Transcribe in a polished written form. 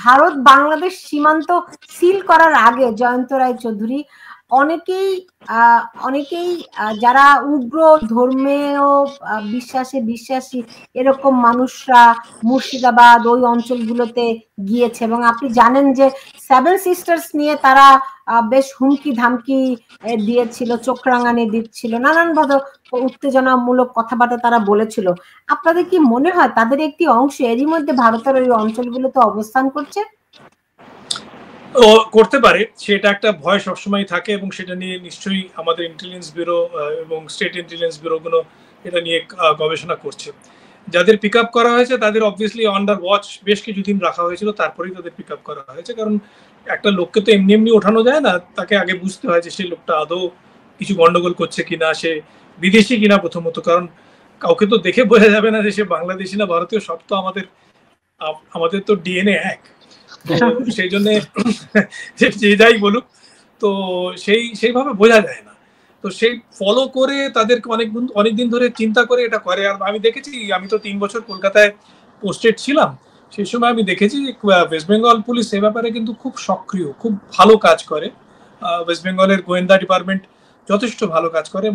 ভারত বাংলাদেশ সীমান্ত সিল করার আগে জয়ন্ত রায় চৌধুরী অনেকেই যারা উগ্র ধর্মীয় বিশ্বাসী এরকম মানুষরা মুর্শিদাবাদ ওই অঞ্চলগুলোতে গিয়েছে, এবং আপনি জানেন যে সেভেন সিস্টার্স নিয়ে তারা বেশ হুমকি ধামকি দিয়েছিল, চোখ রাঙানি দিচ্ছিল, নানানভাবে উত্তেজনামূলক কথাবার্তা তারা বলেছিল। আপনাদের কি মনে হয় তাদের একটি অংশ এরই মধ্যে ভারতের ওই অঞ্চলগুলোতে অবস্থান করছে? ও করতে পারে, সেটা একটা ভয় সবসময় থাকে, এবং সেটা নিয়ে নিশ্চয়ই আমাদের ইন্টেলিজেন্স ব্যুরো এবং স্টেট ইন্টেলিজেন্স ব্যুরোগুলো এটা নিয়ে গবেষণা করছে। যাদের পিক আপ করা হয়েছে তাদের অবভিয়াসলি আন্ডার ওয়াচ বেশ কিছুদিন রাখা হয়েছিল, তারপরেই তাদের পিক আপ করা হয়েছে। কারণ একটা লোককে তো এমনি এমনি ওঠানো যায় না, তাকে আগে বুঝতে হয় যে সেই লোকটা আদৌ কিছু গন্ডগোল করছে কিনা, সে বিদেশি কিনা প্রথমত। কারণ কাউকে তো দেখে বোঝা যাবে না যে সে বাংলাদেশি না ভারতীয়, সব তো আমাদের তো ডিএনএ এক। তো সেই জন্য যে যাই বলুক, তো সেইভাবে বোঝা যায় না। তো সেই ফলো করে তাদেরকে অনেকদিন ধরে চিন্তা করে এটা করে। আর আমি দেখেছি, আমি তো 3 বছর কলকাতায় পোস্টেড ছিলাম, সেই সময় আমি দেখেছি ওয়েস্ট বেঙ্গল পুলিশ এ ব্যাপারে কিন্তু খুব সক্রিয়, খুব ভালো কাজ করে। ওয়েস্ট বেঙ্গলের গোয়েন্দা ডিপার্টমেন্ট যথেষ্ট ভালো কাজ করে।